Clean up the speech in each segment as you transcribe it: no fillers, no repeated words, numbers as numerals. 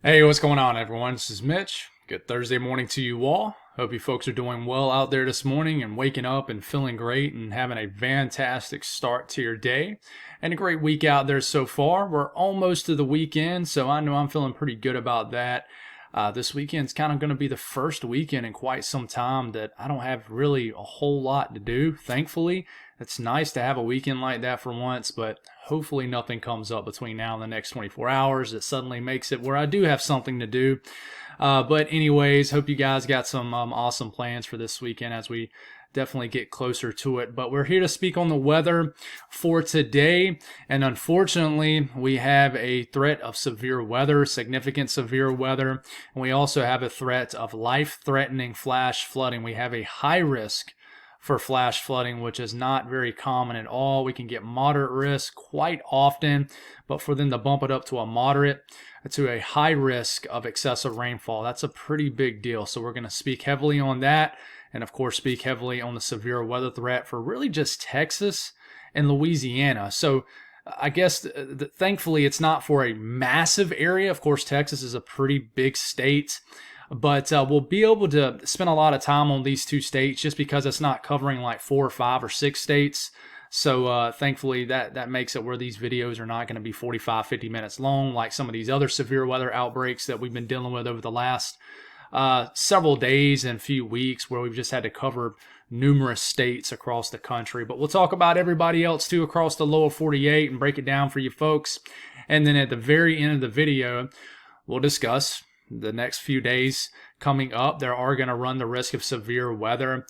Hey, what's going on, everyone? This is Mitch. Good Thursday morning to you all. Hope you folks are doing well out there this morning and waking up and feeling great and having a fantastic start to your day and a great week out there so far. We're almost to the weekend, so I know I'm feeling pretty good about that. This weekend's kind of going to be the first weekend in quite some time that I don't have really a whole lot to do. Thankfully, it's nice to have a weekend like that for once, but hopefully nothing comes up between now and the next 24 hours that suddenly makes it where I do have something to do. But anyways, hope you guys got some awesome plans for this weekend as we definitely get closer to it. But we're here to speak on the weather for today. And unfortunately, we have a threat of severe weather, significant severe weather. And we also have a threat of life-threatening flash flooding. We have a high risk for flash flooding, which is not very common at all. We can get moderate risk quite often, but for them to bump it up to a moderate to a high risk of excessive rainfall, that's a pretty big deal. So we're going to speak heavily on that, and of course speak heavily on the severe weather threat for really just Texas and Louisiana. So I guess thankfully it's not for a massive area. Of course, Texas is a pretty big state. But we'll be able to spend a lot of time on these two states just because it's not covering like 4 or 5 or 6 states. So thankfully that makes it where these videos are not going to be 45, 50 minutes long like some of these other severe weather outbreaks that we've been dealing with over the last several days and few weeks, where we've just had to cover numerous states across the country. But we'll talk about everybody else too across the lower 48 and break it down for you folks. And then at the very end of the video, we'll discuss the next few days coming up. There are going to run the risk of severe weather.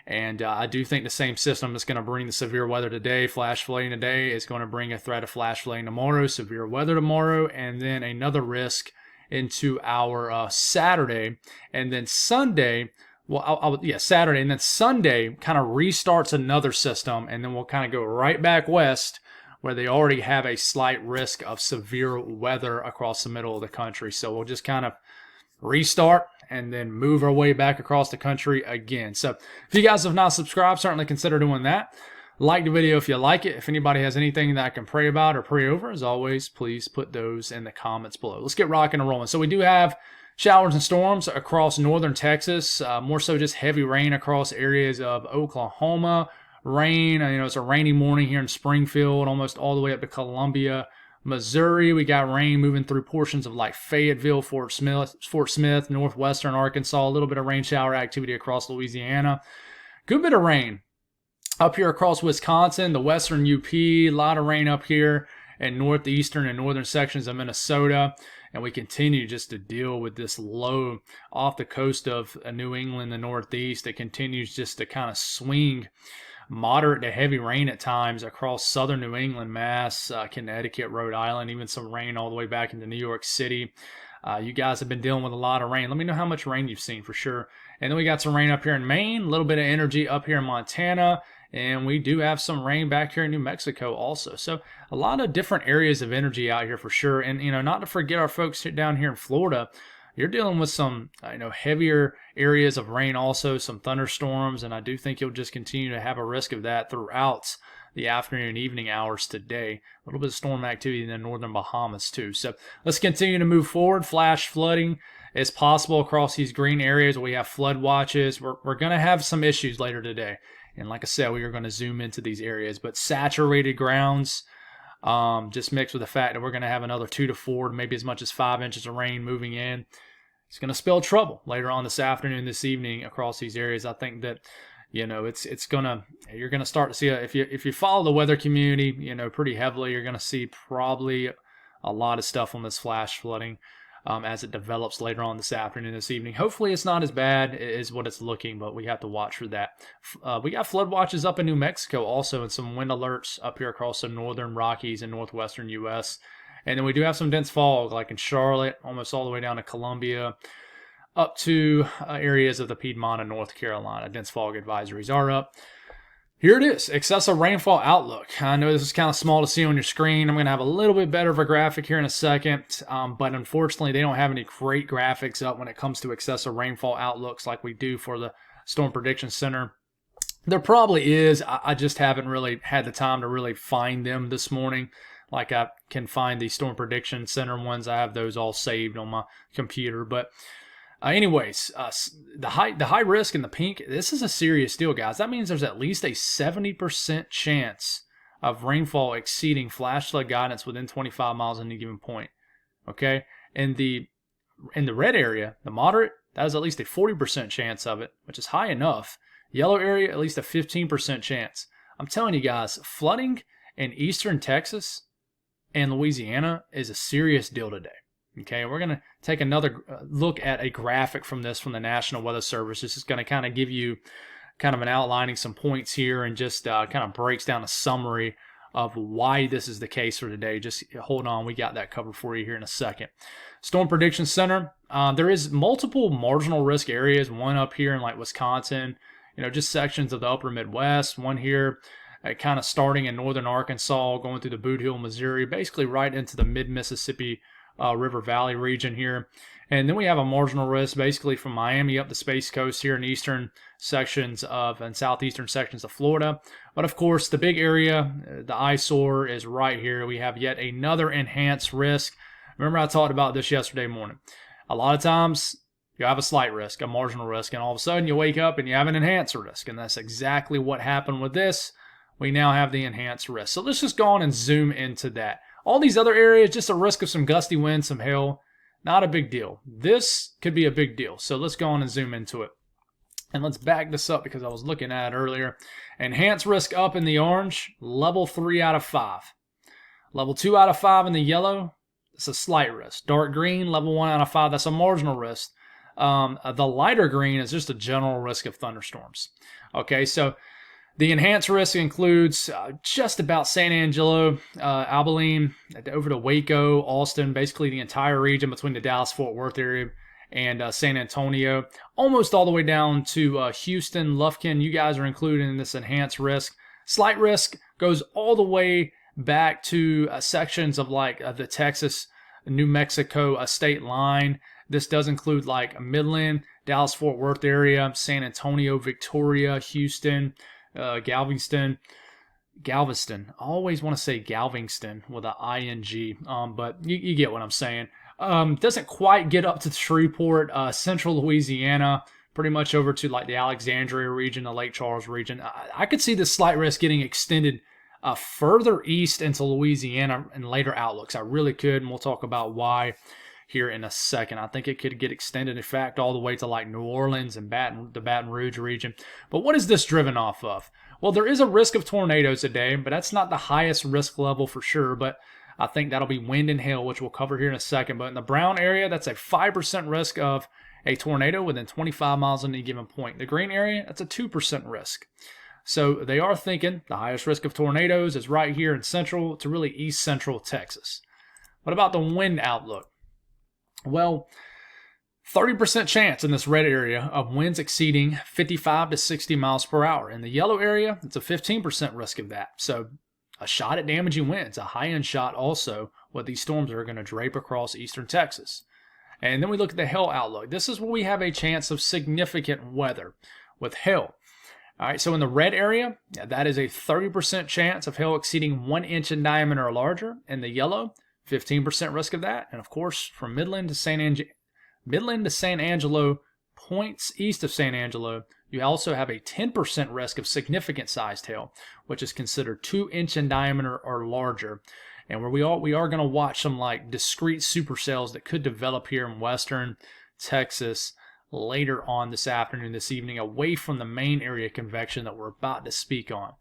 And I do think the same system that's going to bring the severe weather today, flash flooding today, is going to bring a threat of flash flooding tomorrow, severe weather tomorrow, and then another risk into our Saturday. And then Sunday, Saturday, and then Sunday kind of restarts another system, and then we'll kind of go right back west where they already have a slight risk of severe weather across the middle of the country. So we'll just kind of restart and then move our way back across the country again. So if you guys have not subscribed, certainly consider doing that. Like the video if you like it. If anybody has anything that I can pray about or pray over, as always, please put those in the comments below. Let's get rocking and rolling. So we do have showers and storms across northern Texas, more so just heavy rain across areas of Oklahoma. Rain, it's a rainy morning here in Springfield, almost all the way up to Columbia, Missouri. We got rain moving through portions of like Fayetteville, Fort Smith, northwestern Arkansas, a little bit of rain shower activity across Louisiana. Good bit of rain up here across Wisconsin, the western UP, a lot of rain up here in northeastern and northern sections of Minnesota. And we continue just to deal with this low off the coast of New England, the northeast. It continues just to kind of swing moderate to heavy rain at times across southern New England, Mass, Connecticut, Rhode Island, even some rain all the way back into New York City. You guys have been dealing with a lot of rain. Let me know how much rain you've seen for sure. And then we got some rain up here in Maine, a little bit of energy up here in Montana, and we do have some rain back here in New Mexico also. So a lot of different areas of energy out here for sure. And, not to forget our folks down here in Florida. You're dealing with some, heavier areas of rain also, some thunderstorms, and I do think you'll just continue to have a risk of that throughout the afternoon and evening hours today. A little bit of storm activity in the northern Bahamas too. So let's continue to move forward. Flash flooding is possible across these green areas. We have flood watches. We're going to have some issues later today. And like I said, we are going to zoom into these areas, but saturated grounds, just mixed with the fact that we're going to have another 2 to 4, maybe as much as 5 inches of rain moving in. It's going to spell trouble later on this afternoon, this evening across these areas. I think that, you're going to start to see, if you follow the weather community, pretty heavily, you're going to see probably a lot of stuff on this flash flooding as it develops later on this afternoon, this evening. Hopefully it's not as bad as what it's looking, but we have to watch for that. We got flood watches up in New Mexico also, and some wind alerts up here across the northern Rockies and northwestern U.S., and then we do have some dense fog, like in Charlotte, almost all the way down to Columbia, up to areas of the Piedmont and North Carolina. Dense fog advisories are up. Here it is, excessive rainfall outlook. I know this is kind of small to see on your screen. I'm going to have a little bit better of a graphic here in a second, but unfortunately they don't have any great graphics up when it comes to excessive rainfall outlooks like we do for the Storm Prediction Center. There probably is. I just haven't really had the time to really find them this morning. like I can find the Storm Prediction Center ones. I have those all saved on my computer. But anyways, the high risk in the pink, this is a serious deal, guys. That means there's at least a 70% chance of rainfall exceeding flash flood guidance within 25 miles at any given point. Okay? In the red area, the moderate, that is at least a 40% chance of it, which is high enough. Yellow area, at least a 15% chance. I'm telling you guys, flooding in eastern Texas and Louisiana is a serious deal today. Okay, we're going to take another look at a graphic from this from the National Weather Service. This is going to kind of give you kind of an outlining some points here and just kind of breaks down a summary of why this is the case for today. Just hold on, we got that covered for you here in a second. Storm Prediction Center, there is multiple marginal risk areas, one up here in like Wisconsin, just sections of the upper Midwest, one here kind of starting in northern Arkansas, going through the Boot Hill, Missouri, basically right into the mid-Mississippi River Valley region here. And then we have a marginal risk basically from Miami up the Space Coast here in eastern sections of and southeastern sections of Florida. But of course, the big area, the eyesore, is right here. We have yet another enhanced risk. Remember I talked about this yesterday morning. A lot of times you have a slight risk, a marginal risk, and all of a sudden you wake up and you have an enhanced risk. And that's exactly what happened with this. We now have the enhanced risk. So let's just go on and zoom into that. All these other areas, just a risk of some gusty wind, some hail, not a big deal. This could be a big deal. So let's go on and zoom into it. And let's back this up because I was looking at it earlier. Enhanced risk up in the orange, level 3 out of 5. Level 2 out of 5 in the yellow, it's a slight risk. Dark green, level 1 out of 5, that's a marginal risk. The lighter green is just a general risk of thunderstorms. Okay, so the enhanced risk includes just about San Angelo, Abilene, over to Waco, Austin, basically the entire region between the Dallas-Fort Worth area and San Antonio, almost all the way down to Houston, Lufkin. You guys are included in this enhanced risk. Slight risk goes all the way back to sections of like the Texas, New Mexico state line. This does include like Midland, Dallas-Fort Worth area, San Antonio, Victoria, Houston, Galveston. I always want to say Galveston with an ing, but you get what I'm saying. Doesn't quite get up to Shreveport, central Louisiana, pretty much over to like the Alexandria region, the Lake Charles region. I could see this slight risk getting extended further east into Louisiana in later outlooks. I really could, and we'll talk about why here in a second. I think it could get extended, in fact, all the way to like New Orleans and the Baton Rouge region. But what is this driven off of? Well, there is a risk of tornadoes today, but that's not the highest risk level for sure. But I think that'll be wind and hail, which we'll cover here in a second. But in the brown area, that's a 5% risk of a tornado within 25 miles at any given point. The green area, that's a 2% risk. So they are thinking the highest risk of tornadoes is right here in central to really east central Texas. What about the wind outlook? Well, 30% chance in this red area of winds exceeding 55 to 60 miles per hour. In the yellow area, it's a 15% risk of that. So a shot at damaging winds, a high-end shot also, what these storms are going to drape across eastern Texas. And then we look at the hail outlook. This is where we have a chance of significant weather with hail. All right, so in the red area, that is a 30% chance of hail exceeding 1 inch in diameter or larger. In the yellow, 15% risk of that. And of course, from Midland to San Angelo, points east of San Angelo, you also have a 10% risk of significant sized hail, which is considered 2 inch in diameter or larger. And where we are going to watch some like discrete supercells that could develop here in western Texas later on this afternoon, this evening, away from the main area of convection that we're about to speak on.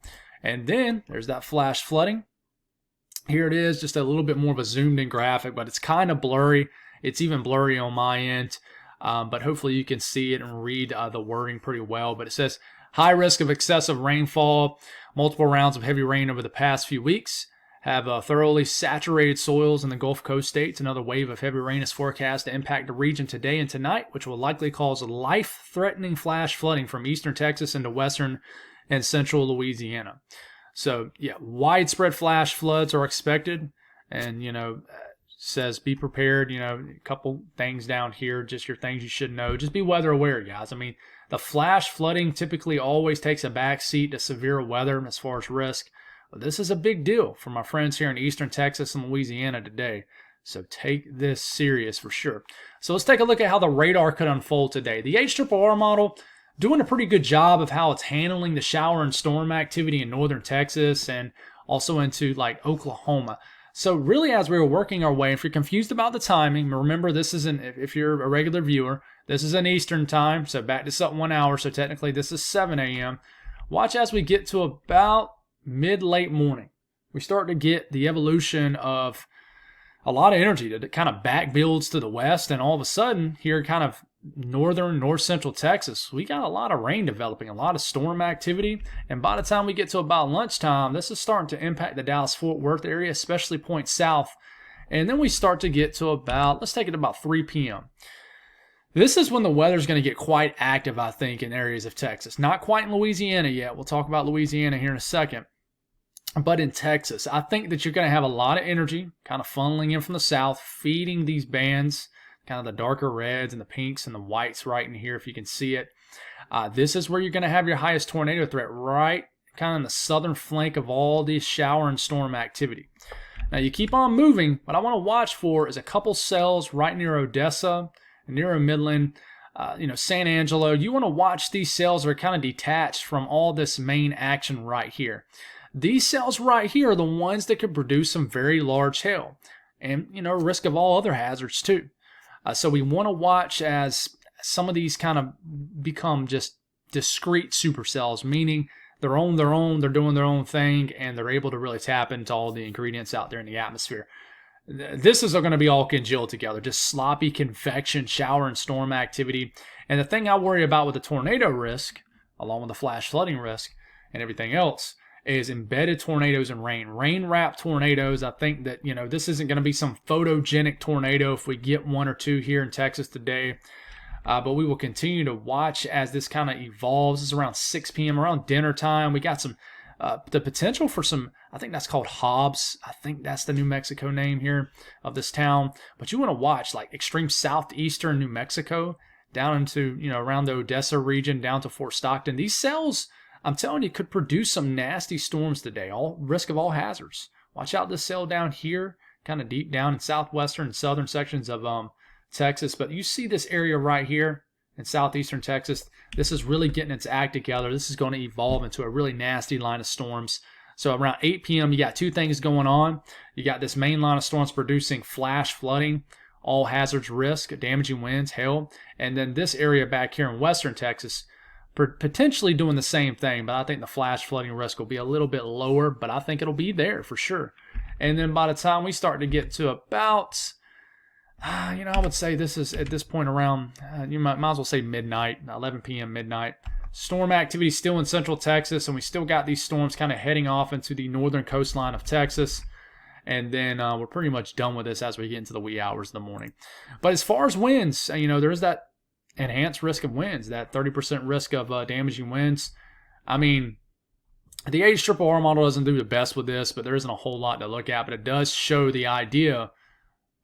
And then there's that flash flooding. Here it is, just a little bit more of a zoomed in graphic, but it's kind of blurry. It's even blurry on my end, but hopefully you can see it and read the wording pretty well. But it says, high risk of excessive rainfall, multiple rounds of heavy rain over the past few weeks have thoroughly saturated soils in the Gulf Coast states. Another wave of heavy rain is forecast to impact the region today and tonight, which will likely cause life-threatening flash flooding from eastern Texas into western and central Louisiana. So, yeah, widespread flash floods are expected. And, says be prepared. A couple things down here, just your things you should know. Just be weather aware, guys. I mean, the flash flooding typically always takes a back seat to severe weather as far as risk. Well, this is a big deal for my friends here in eastern Texas and Louisiana today. So take this serious for sure. So let's take a look at how the radar could unfold today. The HRRR model doing a pretty good job of how it's handling the shower and storm activity in northern Texas and also into like Oklahoma. So really, as we were working our way, if you're confused about the timing, remember this isn't, if you're a regular viewer, this is an Eastern time, so back this up 1 hour, so technically this is 7 a.m. Watch as we get to about mid-late morning. We start to get the evolution of a lot of energy that kind of back builds to the west, and all of a sudden, here kind of northern, north-central Texas, we got a lot of rain developing, a lot of storm activity, and by the time we get to about lunchtime, this is starting to impact the Dallas-Fort Worth area, especially points south, and then we start to get to about, let's take it about 3 p.m. This is when the weather's going to get quite active, I think, in areas of Texas. Not quite in Louisiana yet. We'll talk about Louisiana here in a second. But in Texas, I think that you're going to have a lot of energy kind of funneling in from the south, feeding these bands, kind of the darker reds and the pinks and the whites right in here, if you can see it. This is where you're going to have your highest tornado threat, right kind of in the southern flank of all this shower and storm activity. Now, you keep on moving. What I want to watch for is a couple cells right near Odessa, near Midland, San Angelo. You want to watch these cells that are kind of detached from all this main action right here. These cells right here are the ones that could produce some very large hail and, risk of all other hazards too. So we want to watch as some of these kind of become just discrete supercells, meaning they're on their own, they're doing their own thing, and they're able to really tap into all the ingredients out there in the atmosphere. This is going to be all congealed together, just sloppy convection, shower, and storm activity. And the thing I worry about with the tornado risk, along with the flash flooding risk and everything else, is embedded tornadoes and rain. Rain-wrapped tornadoes, I think that, this isn't going to be some photogenic tornado if we get one or two here in Texas today. But we will continue to watch as this kind of evolves. It's around 6 p.m., around dinner time. We got some, the potential for some, I think that's called Hobbs. I think that's the New Mexico name here of this town. But you want to watch like extreme southeastern New Mexico down into, around the Odessa region, down to Fort Stockton. These cells, I'm telling you, could produce some nasty storms today, all risk of all hazards. Watch out this cell down here, kind of deep down in southwestern and southern sections of Texas. But you see this area right here in southeastern Texas. This is really getting its act together. This is going to evolve into a really nasty line of storms. So around 8 p.m., you got two things going on. You got this main line of storms producing flash flooding, all hazards risk, damaging winds, hail. And then this area back here in western Texas, potentially doing the same thing, but I think the flash flooding risk will be a little bit lower, but I think it'll be there for sure. And then by the time we start to get to about, I would say this is at this point around, you might as well say midnight, 11 p.m. midnight. Storm activity still in central Texas, and we still got these storms kind of heading off into the northern coastline of Texas. And then we're pretty much done with this as we get into the wee hours of the morning. But as far as winds, there is that enhanced risk of winds, that 30% risk of damaging winds. I mean, the HRRR model doesn't do the best with this, but there isn't a whole lot to look at. But it does show the idea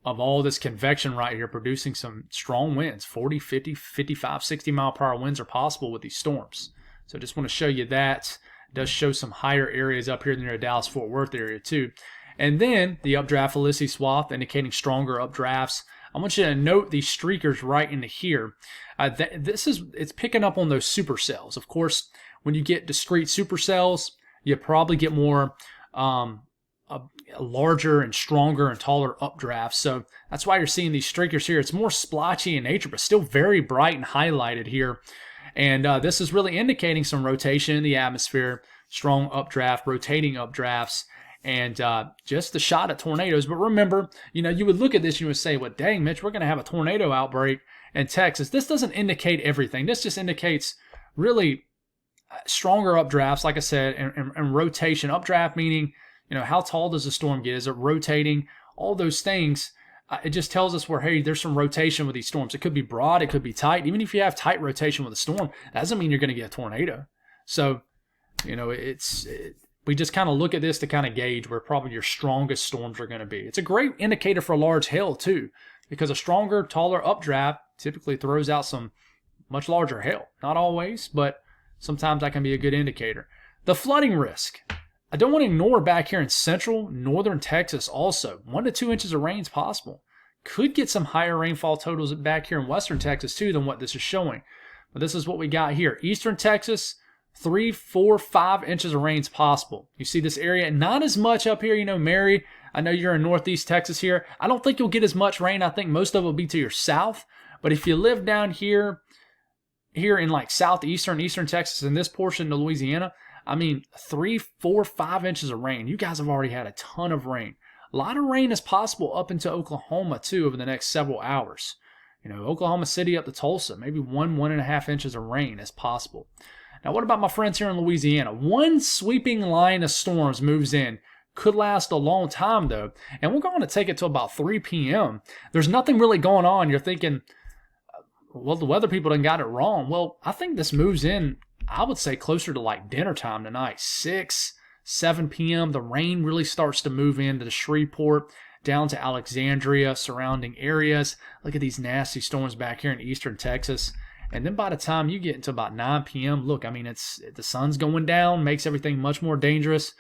of all this convection right here producing some strong winds. 40, 50, 55, 60 mile per hour winds are possible with these storms. So just want to show you that. It does show some higher areas up here near the Dallas-Fort Worth area too. And then the updraft Felicity swath indicating stronger updrafts. I want you to note these streakers right into here. It's picking up on those supercells. Of course, when you get discrete supercells, you probably get more larger and stronger and taller updrafts. So that's why you're seeing these streakers here. It's more splotchy in nature, but still very bright and highlighted here. And this is really indicating some rotation in the atmosphere, strong updraft, rotating updrafts, and just the shot at tornadoes. But remember, you would look at this and you would say, well, dang, Mitch, we're going to have a tornado outbreak in Texas. This doesn't indicate everything. This just indicates really stronger updrafts, like I said, and rotation. Updraft meaning, how tall does the storm get? Is it rotating? All those things. It just tells us where, hey, there's some rotation with these storms. It could be broad, it could be tight. Even if you have tight rotation with a storm, that doesn't mean you're going to get a tornado. So, we just kind of look at this to kind of gauge where probably your strongest storms are going to be. It's a great indicator for large hail too, because a stronger, taller updraft typically throws out some much larger hail. Not always, but sometimes that can be a good indicator. The flooding risk. I don't want to ignore back here in central, northern Texas also. 1 to 2 inches of rain is possible. Could get some higher rainfall totals back here in western Texas too than what this is showing. But this is what we got here. Eastern Texas, 3, 4, 5 inches of rain is possible. You see this area, not as much up here, Mary. I know you're in northeast Texas here. I don't think you'll get as much rain. I think most of it will be to your south. But if you live down here in like southeastern, eastern Texas, in this portion of Louisiana, 3, 4, 5 inches of rain. You guys have already had a ton of rain. A lot of rain is possible up into Oklahoma too over the next several hours. Oklahoma City up to Tulsa, maybe 1.5 inches of rain is possible. Now, what about my friends here in Louisiana? One sweeping line of storms moves in. Could last a long time, though. And we're going to take it to about 3 p.m. There's nothing really going on. You're thinking, well, the weather people done got it wrong. Well, I think this moves in, I would say, closer to like dinner time tonight. 6, 7 p.m. The rain really starts to move into the Shreveport, down to Alexandria, surrounding areas. Look at these nasty storms back here in eastern Texas. And then by the time you get into about 9 p.m., look, the sun's going down, makes everything much more dangerous.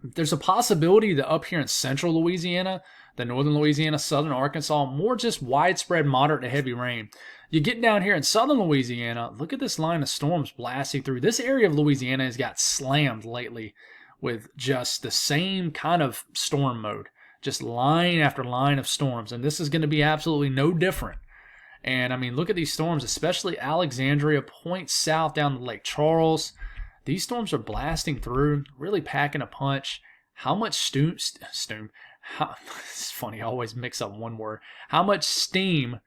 There's a possibility that up here in central Louisiana, the northern Louisiana, southern Arkansas, more just widespread moderate to heavy rain. You get down here in southern Louisiana, look at this line of storms blasting through. This area of Louisiana has got slammed lately with just the same kind of storm mode. Just line after line of storms. And this is going to be absolutely no different. And look at these storms, especially Alexandria, points south down to Lake Charles. These storms are blasting through, really packing a punch. How much it's funny, I always mix up one word. How much steam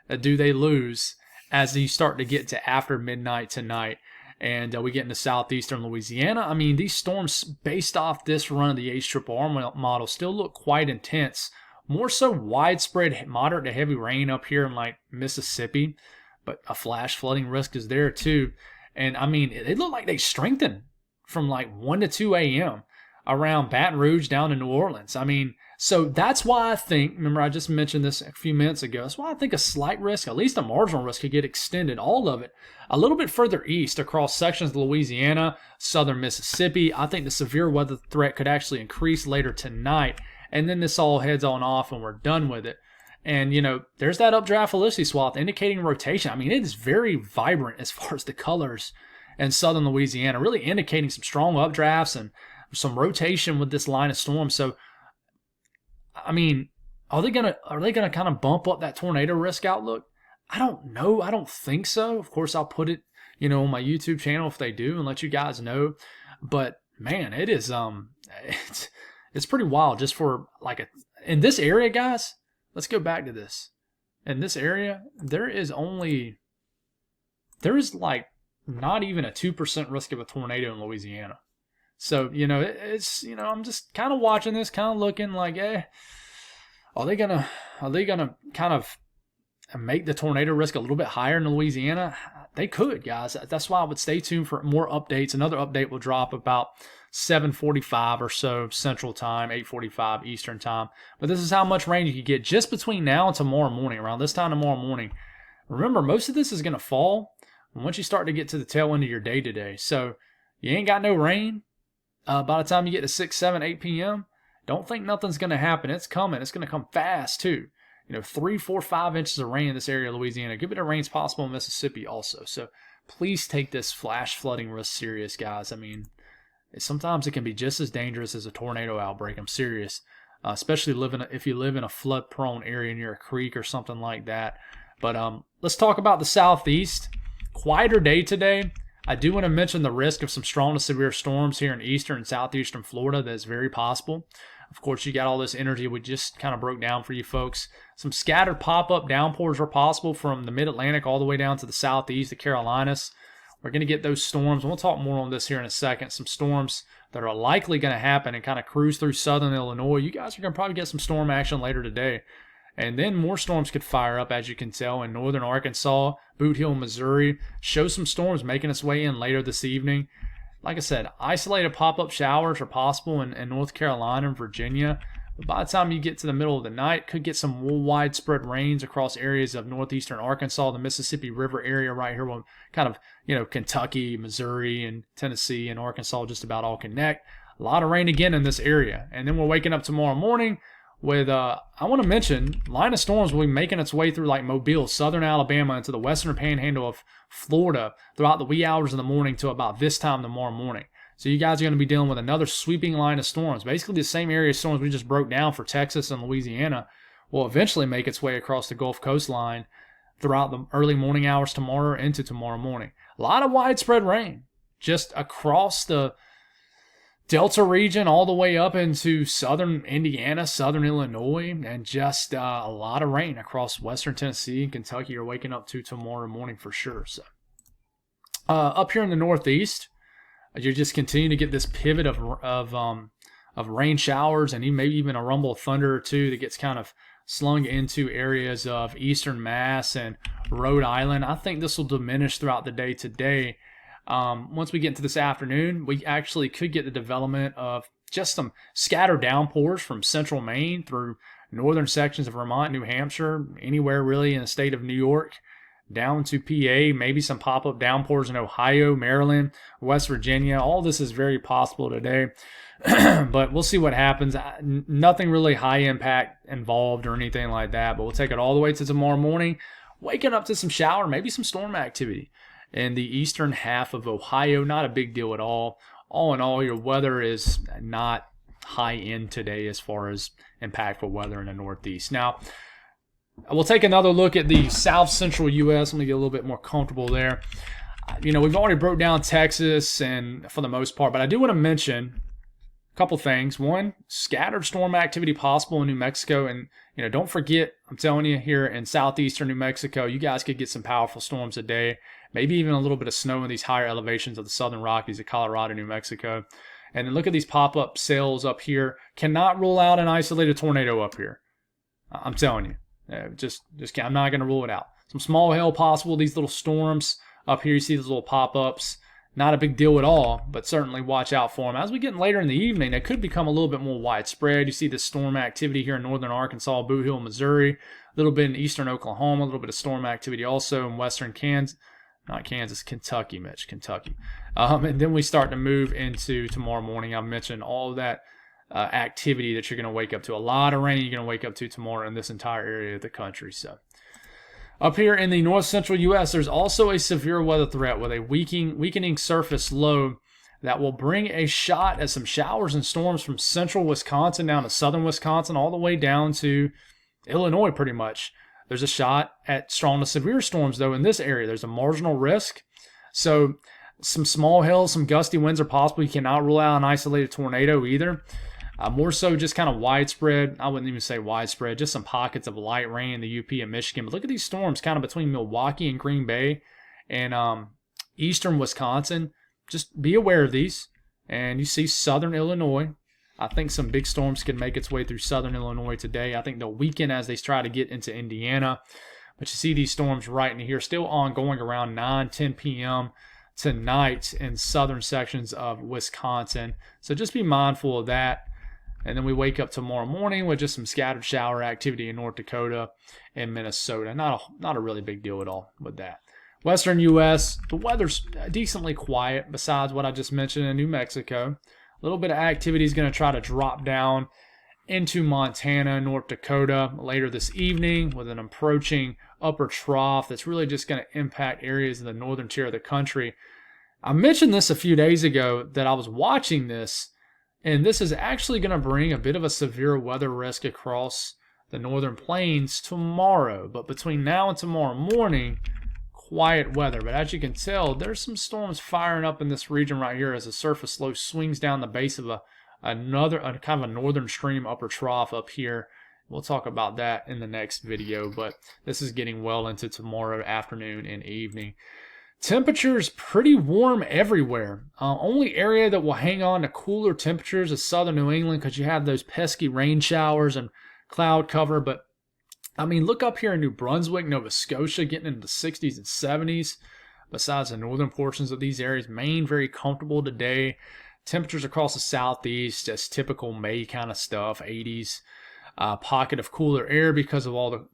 do they lose as you start to get to after midnight tonight? And we get into southeastern Louisiana. These storms, based off this run of the HRRR model, still look quite intense. More so widespread moderate to heavy rain up here in like Mississippi, but a flash flooding risk is there too. And they look like they strengthen from like 1 to 2 a.m. around Baton Rouge down to New Orleans. So that's why I think, remember I just mentioned this a few minutes ago, that's why I think a slight risk, at least a marginal risk, could get extended, all of it, a little bit further east across sections of Louisiana, southern Mississippi. I think the severe weather threat could actually increase later tonight, and then this all heads on off and we're done with it. And, there's that updraft velocity swath indicating rotation. It is very vibrant as far as the colors in southern Louisiana, really indicating some strong updrafts and some rotation with this line of storm. So, are they gonna kind of bump up that tornado risk outlook? I don't know. I don't think so. Of course, I'll put it, on my YouTube channel if they do and let you guys know. But man, it is it's pretty wild just for like in this area, guys. Let's go back to this. In this area, there is like not even a 2% risk of a tornado in Louisiana. So, I'm just kind of watching this, kind of looking like, are they gonna kind of make the tornado risk a little bit higher in Louisiana? They could, guys. That's why I would stay tuned for more updates. Another update will drop about 7:45 or so Central Time, 8:45 Eastern Time. But this is how much rain you could get just between now and tomorrow morning, around this time tomorrow morning. Remember, most of this is going to fall once you start to get to the tail end of your day today. So you ain't got no rain. By the time you get to 6, 7, 8 p.m., don't think nothing's going to happen. It's coming. It's going to come fast, too. 3, 4, 5 inches of rain in this area of Louisiana. A good bit of rain's possible in Mississippi also. So please take this flash flooding risk serious, guys. Sometimes it can be just as dangerous as a tornado outbreak. I'm serious. Especially if you live in a flood-prone area near a creek or something like that. But let's talk about the southeast. Quieter day today. I do want to mention the risk of some strong to severe storms here in eastern and southeastern Florida. That is very possible. Of course, you got all this energy we just kind of broke down for you folks. Some scattered pop-up downpours are possible from the mid-Atlantic all the way down to the southeast, the Carolinas. We're going to get those storms. We'll talk more on this here in a second. Some storms that are likely going to happen and kind of cruise through southern Illinois. You guys are going to probably get some storm action later today. And then more storms could fire up, as you can tell, in northern Arkansas, Boot Hill, Missouri. Show some storms making its way in later this evening. Like I said, isolated pop-up showers are possible in North Carolina and Virginia. But by the time you get to the middle of the night, could get some widespread rains across areas of northeastern Arkansas, the Mississippi River area right here, will kind of, Kentucky, Missouri, and Tennessee and Arkansas just about all connect. A lot of rain again in this area. And then we're waking up tomorrow morning with, I want to mention, line of storms will be making its way through like Mobile, southern Alabama, into the western panhandle of Florida throughout the wee hours of the morning till about this time tomorrow morning. So you guys are going to be dealing with another sweeping line of storms. Basically the same area of storms we just broke down for Texas and Louisiana will eventually make its way across the Gulf coastline throughout the early morning hours tomorrow into tomorrow morning. A lot of widespread rain just across the Delta region all the way up into southern Indiana, southern Illinois, and just a lot of rain across western Tennessee and Kentucky. You're waking up to tomorrow morning for sure. So up here in the Northeast, you just continue to get this pivot of rain showers and maybe even a rumble of thunder or two that gets kind of slung into areas of eastern Mass and Rhode Island. I think this will diminish throughout the day today. Once we get into this afternoon, we actually could get the development of just some scattered downpours from central Maine through northern sections of Vermont, New Hampshire, anywhere really in the state of New York, down to PA, maybe some pop-up downpours in Ohio, Maryland, West Virginia. All this is very possible today, but we'll see what happens. Nothing really high impact involved or anything like that, but we'll take it all the way to tomorrow morning, waking up to some shower, maybe some storm activity in the eastern half of Ohio. Not a big deal at all. All in all, your weather is not high end today as far as impactful weather in the Northeast. Now, we'll take another look at the south central U.S. Let me get a little bit more comfortable there. We've already broke down Texas and for the most part, but I do want to mention a couple things. One, scattered storm activity possible in New Mexico. And, don't forget, I'm telling you, here in southeastern New Mexico, you guys could get some powerful storms today. Maybe even a little bit of snow in these higher elevations of the southern Rockies of Colorado, New Mexico. And then look at these pop-up cells up here. Cannot rule out an isolated tornado up here. I'm telling you. I'm not going to rule it out. Some small hail possible. These little storms up here, you see those little pop-ups. Not a big deal at all, but certainly watch out for them. As we get later in the evening, they could become a little bit more widespread. You see the storm activity here in northern Arkansas, Boo Hill, Missouri. A little bit in eastern Oklahoma. A little bit of storm activity also in western Kansas. Not Kansas, Kentucky, Mitch, Kentucky. And then we start to move into tomorrow morning. I mentioned all of that activity that you're going to wake up to. A lot of rain you're going to wake up to tomorrow in this entire area of the country. So up here in the north central U.S., there's also a severe weather threat with a weakening surface low that will bring a shot at some showers and storms from central Wisconsin down to southern Wisconsin, all the way down to Illinois pretty much. There's a shot at strong to severe storms, though, in this area. There's a marginal risk. So some small hail, some gusty winds are possible. You cannot rule out an isolated tornado either. More so just kind of widespread. I wouldn't even say widespread. Just some pockets of light rain in the UP and Michigan. But look at these storms kind of between Milwaukee and Green Bay and eastern Wisconsin. Just be aware of these. And you see southern Illinois. I think some big storms can make its way through southern Illinois today. I think they'll weaken as they try to get into Indiana. But you see these storms right in here still ongoing around 10 p.m. tonight in southern sections of Wisconsin. So just be mindful of that. And then we wake up tomorrow morning with just some scattered shower activity in North Dakota and Minnesota. Not a really big deal at all with that. Western U.S., the weather's decently quiet besides what I just mentioned in New Mexico. A little bit of activity is going to try to drop down into Montana, North Dakota later this evening with an approaching upper trough that's really just going to impact areas in the northern tier of the country. I mentioned this a few days ago that I was watching this, and this is actually going to bring a bit of a severe weather risk across the northern plains tomorrow. But between now and tomorrow morning, quiet weather. But as you can tell, there's some storms firing up in this region right here as the surface low swings down the base of another kind of a northern stream upper trough up here. We'll talk about that in the next video, but this is getting well into tomorrow afternoon and evening. Temperatures pretty warm everywhere. Only area that will hang on to cooler temperatures is southern New England because you have those pesky rain showers and cloud cover. But I mean, look up here in New Brunswick, Nova Scotia, getting into the 60s and 70s. Besides the northern portions of these areas, Maine very comfortable today. Temperatures across the southeast, just typical May kind of stuff, 80s. Pocket of cooler air because of all the,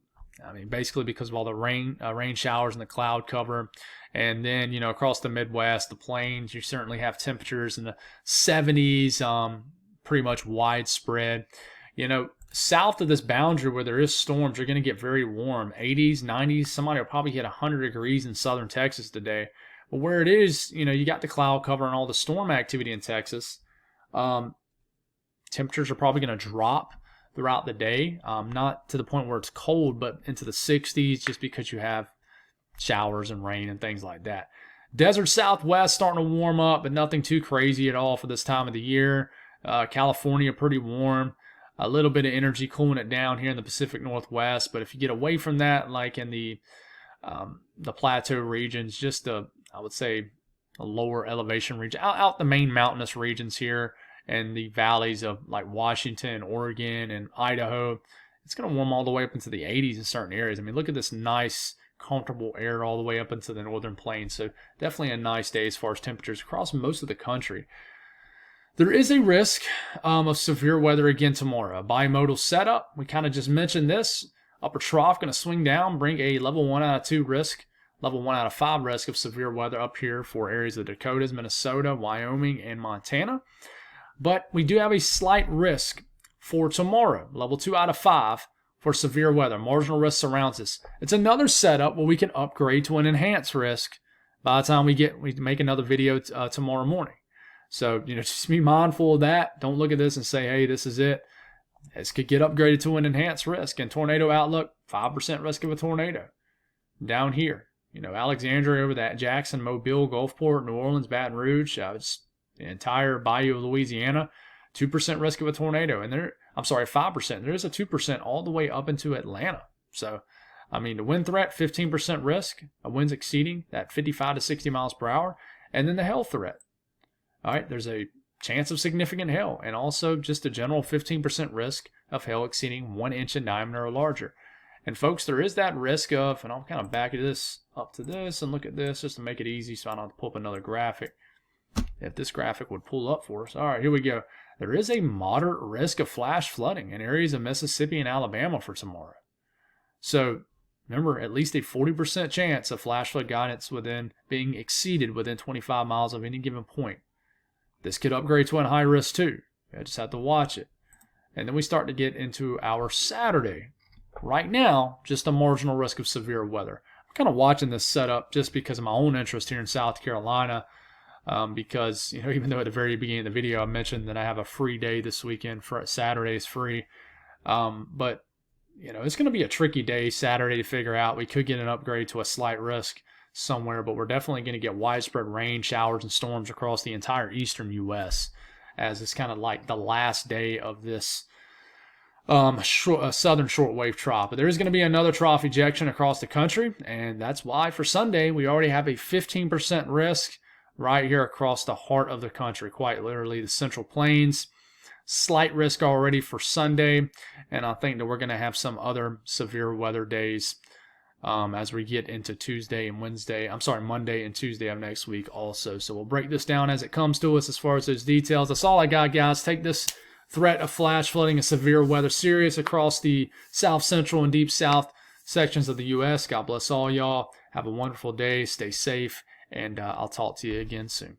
basically because of all the rain showers and the cloud cover. And then, across the Midwest, the plains, you certainly have temperatures in the 70s, pretty much widespread. South of this boundary where there is storms, you're going to get very warm, 80s, 90s. Somebody will probably hit 100 degrees in southern Texas today. But where it is, you got the cloud cover and all the storm activity in Texas. Temperatures are probably going to drop throughout the day, not to the point where it's cold, but into the 60s, just because you have showers and rain and things like that. Desert Southwest starting to warm up, but nothing too crazy at all for this time of the year. California pretty warm. A little bit of energy cooling it down here in the Pacific Northwest, but if you get away from that, like in the plateau regions, just I would say a lower elevation region, out the main mountainous regions here, and the valleys of like Washington, Oregon, and Idaho, it's going to warm all the way up into the 80s in certain areas. Look at this nice, comfortable air all the way up into the northern plains. So definitely a nice day as far as temperatures across most of the country. There is a risk of severe weather again tomorrow. A bimodal setup. We kind of just mentioned this. Upper trough going to swing down, bring a level 1 out of 2 risk, level 1 out of 5 risk of severe weather up here for areas of the Dakotas, Minnesota, Wyoming, and Montana. But we do have a slight risk for tomorrow, level 2 out of 5 for severe weather. Marginal risk surrounds us. It's another setup where we can upgrade to an enhanced risk by the time we make another video tomorrow morning. So, just be mindful of that. Don't look at this and say, hey, this is it. This could get upgraded to an enhanced risk. And tornado outlook, 5% risk of a tornado. Down here, Alexandria over that, Jackson, Mobile, Gulfport, New Orleans, Baton Rouge, it's the entire bayou of Louisiana, 2% risk of a tornado. And 5%. There is a 2% all the way up into Atlanta. So, the wind threat, 15% risk, winds exceeding that 55 to 60 miles per hour. And then the hail threat. All right, there's a chance of significant hail, and also just a general 15% risk of hail exceeding 1 inch in diameter or larger. And folks, there is that risk of, and I'll kind of back this up to this and look at this just to make it easy so I don't have to pull up another graphic. If this graphic would pull up for us. All right, here we go. There is a moderate risk of flash flooding in areas of Mississippi and Alabama for tomorrow. So remember, at least a 40% chance of flash flood guidance being exceeded within 25 miles of any given point. This could upgrade to a high risk too. You just have to watch it. And then we start to get into our Saturday. Right now, just a marginal risk of severe weather. I'm kind of watching this setup just because of my own interest here in South Carolina. Because, even though at the very beginning of the video I mentioned that I have a free day this weekend, Saturday is free. But, it's going to be a tricky day Saturday to figure out. We could get an upgrade to a slight risk somewhere, but we're definitely going to get widespread rain, showers, and storms across the entire eastern U.S. as it's kind of like the last day of this southern shortwave trough. But there is going to be another trough ejection across the country, and that's why for Sunday we already have a 15% risk right here across the heart of the country, quite literally the Central Plains. Slight risk already for Sunday, and I think that we're going to have some other severe weather days as we get into Monday and Tuesday of next week also. So we'll break this down as it comes to us as far as those details. That's all I got, guys. Take this threat of flash flooding and severe weather serious across the south central and deep south sections of the U.S. God bless all y'all. Have a wonderful day. Stay safe, and I'll talk to you again soon.